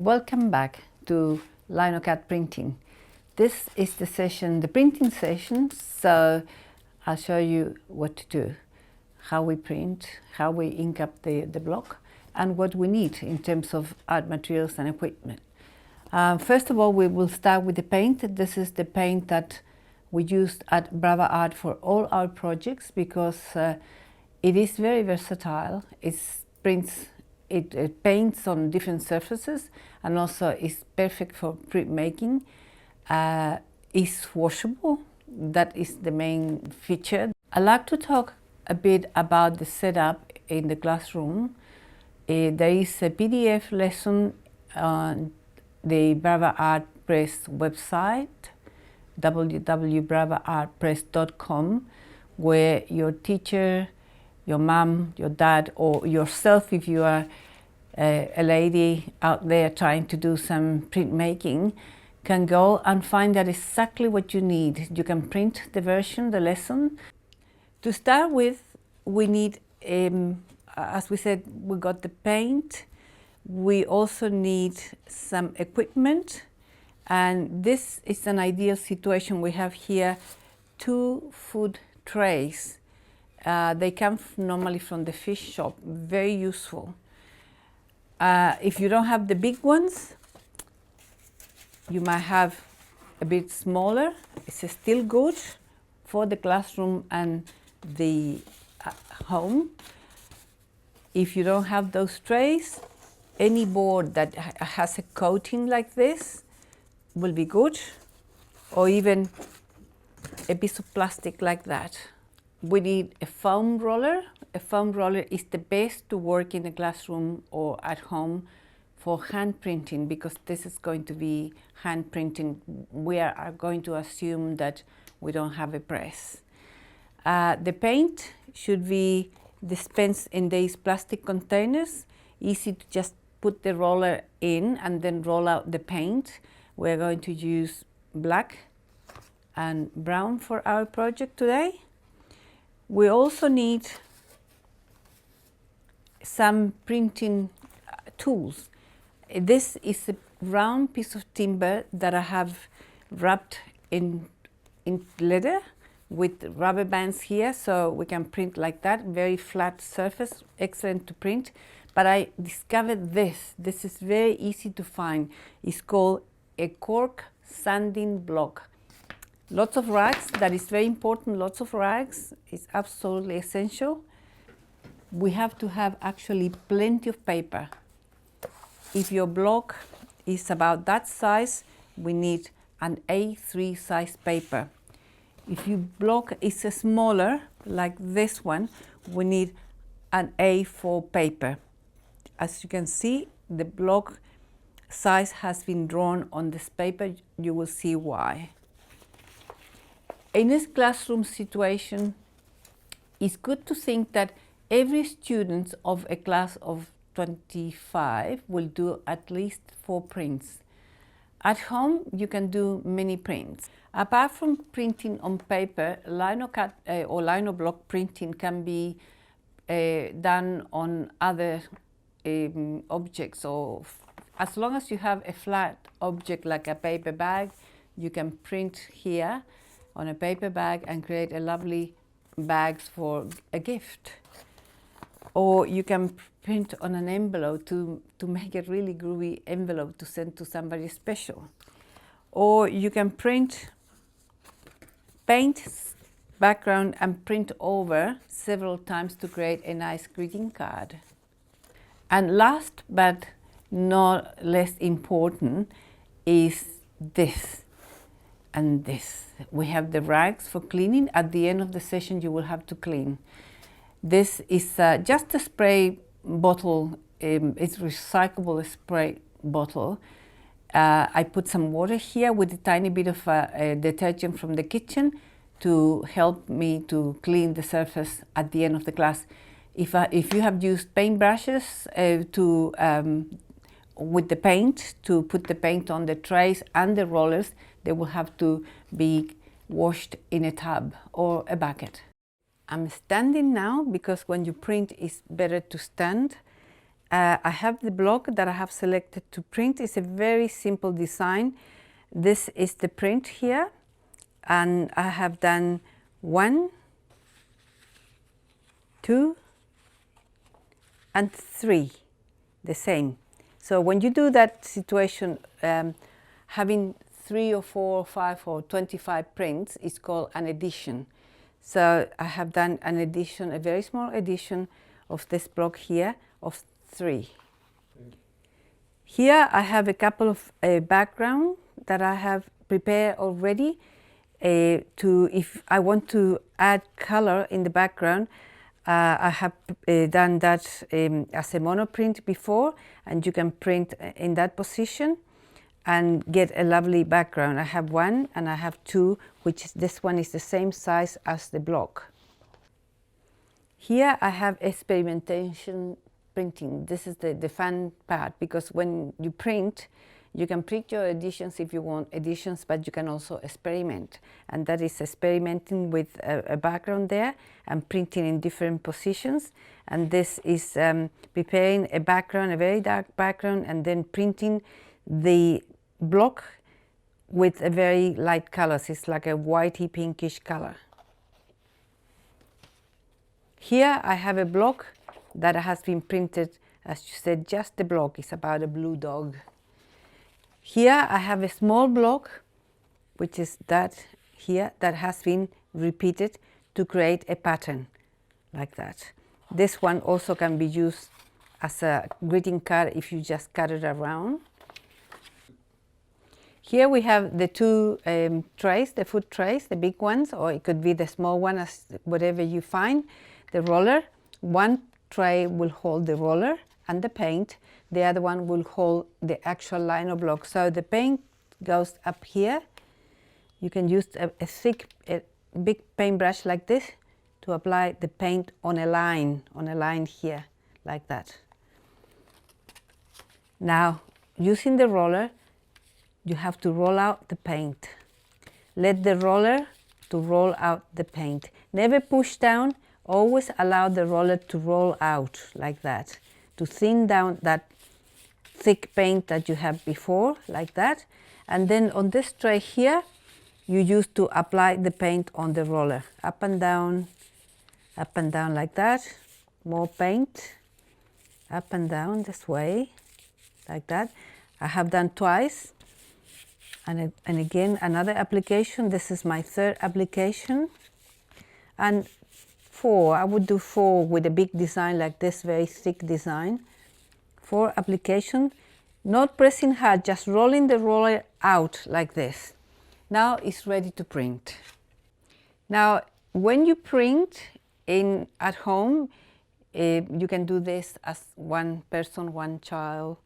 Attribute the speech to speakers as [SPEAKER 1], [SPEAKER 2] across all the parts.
[SPEAKER 1] Welcome back to Lino printing. This is the session, the printing session, so I'll show you what to do, how we print, how we ink up the block, and what we need in terms of art materials and equipment. First of all, we will start with the paint. This is the paint that we used at Brava Art for all our projects because it is very versatile. It paints on different surfaces and also is perfect for printmaking. It's washable. That is the main feature. I'd like to talk a bit about the setup in the classroom. There is a PDF lesson on the Brava Art Press website, www.bravaartpress.com, where your teacher, your mom, your dad, or yourself, if you are a lady out there trying to do some printmaking, can go and find out exactly what you need. You can print the version, the lesson. To start with, we need, as we said, we got the paint. We also need some equipment. And this is an ideal situation. We have here 2 food trays. They come normally from the fish shop, very useful. If you don't have the big ones, you might have a bit smaller. It's still good for the classroom and the home. If you don't have those trays, any board that has a coating like this will be good, or even a piece of plastic like that. We need a foam roller. A foam roller is the best to work in a classroom or at home for hand printing, because this is going to be hand printing. We are going to assume that we don't have a press. The paint should be dispensed in these plastic containers, easy to just put the roller in and then roll out the paint. We're going to use black and brown for our project today. We also need some printing tools. This is a round piece of timber that I have wrapped in leather with rubber bands here, so we can print like that. Very flat surface, excellent to print. But I discovered this. This is very easy to find. It's called a cork sanding block. Lots of rags, that is very important. Lots of rags is absolutely essential. We have to have actually plenty of paper. If your block is about that size, we need an A3 size paper. If your block is smaller, like this one, we need an A4 paper. As you can see, the block size has been drawn on this paper. You will see why. In this classroom situation, it's good to think that every student of a class of 25 will do at least 4 prints. At home, you can do many prints. Apart from printing on paper, lino cut or lino block printing can be done on other objects. Or as long as you have a flat object like a paper bag, you can print here on a paper bag and create a lovely bags for a gift. Or you can print on an envelope to make a really groovy envelope to send to somebody special. Or you can paint background and print over several times to create a nice greeting card. And last but not less important is this and this. We have the rags for cleaning. At the end of the session, you will have to clean. This is just a spray bottle. It's recyclable spray bottle. I put some water here with a tiny bit of detergent from the kitchen to help me to clean the surface at the end of the class. If you have used paint brushes with the paint to put the paint on the trays and the rollers, they will have to be washed in a tub or a bucket. I'm standing now because when you print, it's better to stand. I have the block that I have selected to print. It's a very simple design. This is the print here, and I have done 1, 2, and 3, the same. So when you do that situation, having 3 or 4 or 5 or 25 prints is called an edition. So I have done an edition, a very small edition of this block here of 3. Here I have a couple of background that I have prepared already. If I want to add color in the background, I have done that as a monoprint before, and you can print in that position and get a lovely background. I have 1 and I have 2, which is, this one is the same size as the block. Here I have experimentation printing. This is the fun part, because when you print, you can print your editions if you want editions, but you can also experiment. And that is experimenting with a background there and printing in different positions. And this is preparing a background, a very dark background, and then printing the block with a very light colors. It's like a whitey pinkish color. Here I have a block that has been printed, as you said, just the block. It's about a blue dog. Here I have a small block, which is that here, that has been repeated to create a pattern like that. This one also can be used as a greeting card if you just cut it around. Here we have the 2 trays, the food trays, the big ones, or it could be the small one, as whatever you find. The roller, one tray will hold the roller and the paint, the other one will hold the actual lino block. So the paint goes up here. You can use a big paintbrush like this to apply the paint on a line here, like that. Now, using the roller, you have to roll out the paint. Let the roller to roll out the paint. Never push down, always allow the roller to roll out like that, to thin down that thick paint that you have before, like that. And then on this tray here, you use to apply the paint on the roller, up and down like that. More paint, up and down this way, like that. I have done twice. And again, another application. This is my 3rd application. And 4, I would do 4 with a big design like this, very thick design. 4 applications, not pressing hard, just rolling the roller out like this. Now it's ready to print. Now, when you print at home, you can do this as one person, one child,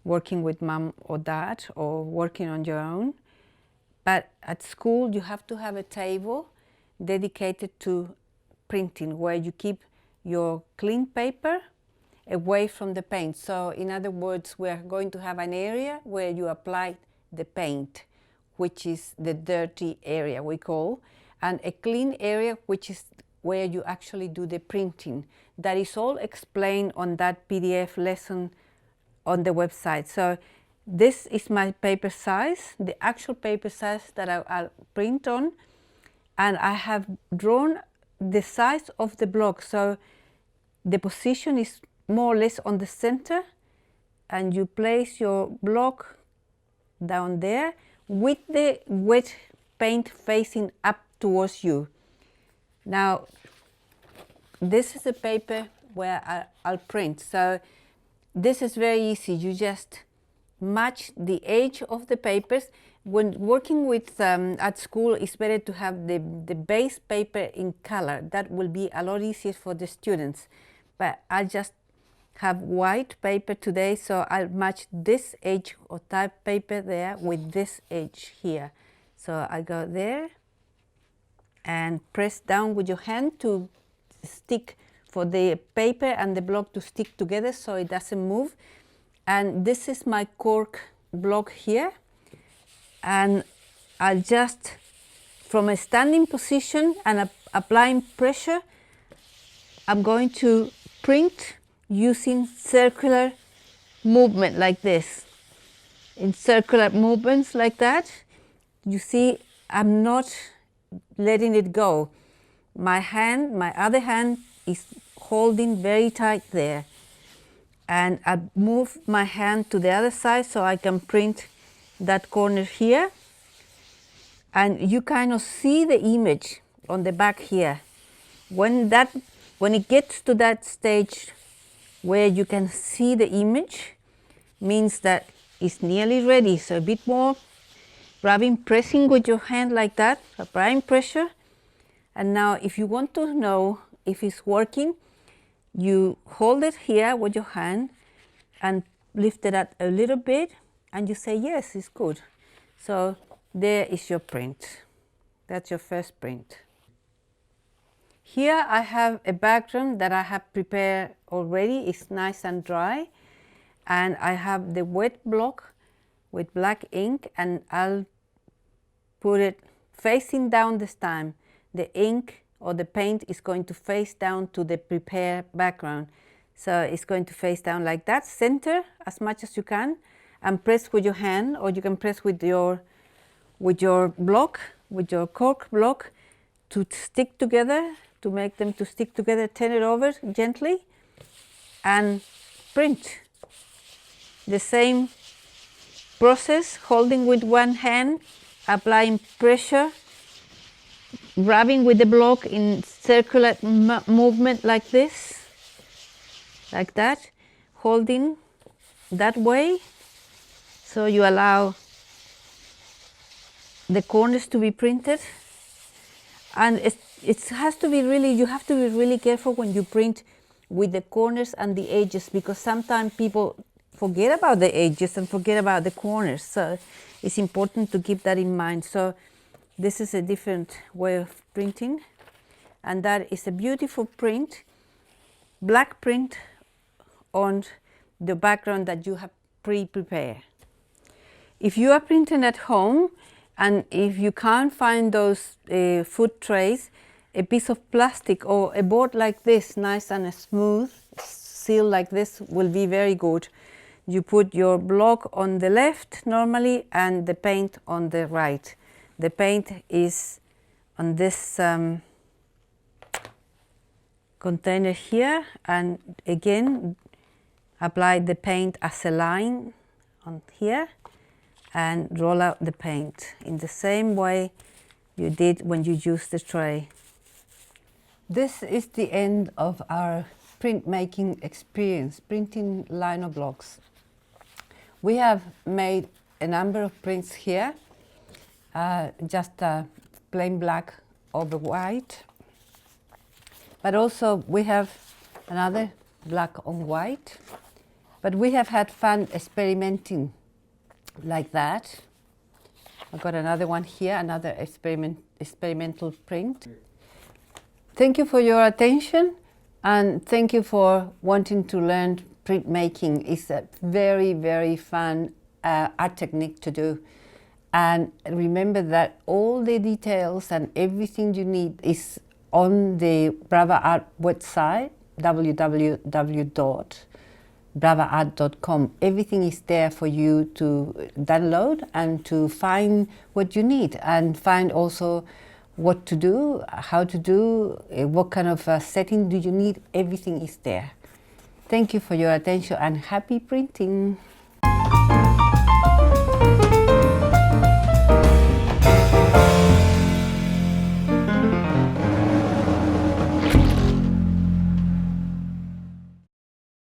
[SPEAKER 1] working with mom or dad, or working on your own. But at school, you have to have a table dedicated to printing, where you keep your clean paper away from the paint. So in other words, we are going to have an area where you apply the paint, which is the dirty area we call, and a clean area, which is where you actually do the printing. That is all explained on that PDF lesson on the website. So this is my paper size, the actual paper size that I'll print on, and I have drawn the size of the block. So the position is more or less on the center, and you place your block down there with the wet paint facing up towards you. Now, this is the paper where I'll print. So this is very easy. You just match the edge of the papers. When working with at school, it's better to have the base paper in color. That will be a lot easier for the students. But I just have white paper today, so I'll match this edge of type paper there with this edge here. So I go there and press down with your hand to stick, for the paper and the block to stick together so it doesn't move. And this is my cork block here. And I'll just, from a standing position and applying pressure, I'm going to print using circular movement like this. In circular movements like that, you see I'm not letting it go. My other hand is holding very tight there. And I move my hand to the other side so I can print that corner here. And you kind of see the image on the back here. When it gets to that stage where you can see the image, means that it's nearly ready. So a bit more rubbing, pressing with your hand like that, applying pressure. And now if you want to know if it's working, you hold it here with your hand and lift it up a little bit and you say, yes, it's good. So there is your print. That's your first print. Here I have a background that I have prepared already. It's nice and dry. And I have the wet block with black ink, and I'll put it facing down this time. The ink or the paint is going to face down to the prepared background. So it's going to face down like that. Center as much as you can and press with your hand, or you can press with your block, with your cork block, to stick together, to make them to stick together. Turn it over gently and print. The same process, holding with one hand, applying pressure, rubbing with the block in circular movement like this, like that, holding that way. So you allow the corners to be printed. And it has to be really, you have to be really careful when you print with the corners and the edges, because sometimes people forget about the edges and forget about the corners. So it's important to keep that in mind. So this is a different way of printing, and that is a beautiful print, black print on the background that you have pre-prepared. If you are printing at home and if you can't find those food trays, a piece of plastic or a board like this, nice and smooth, sealed like this, will be very good. You put your block on the left normally and the paint on the right. The paint is on this container here, and again apply the paint as a line on here and roll out the paint in the same way you did when you used the tray. This is the end of our printmaking experience, printing lino blocks. We have made a number of prints here, just plain black over white, but also we have another black on white, but we have had fun experimenting like that. I've got another one here, another experimental print. Thank you for your attention, and thank you for wanting to learn printmaking. It's a very, very fun art technique to do. And remember that all the details and everything you need is on the Brava Art website, www.bravaart.com. Everything is there for you to download and to find what you need, and find also what to do, how to do, what kind of setting do you need. Everything is there. Thank you for your attention and happy printing.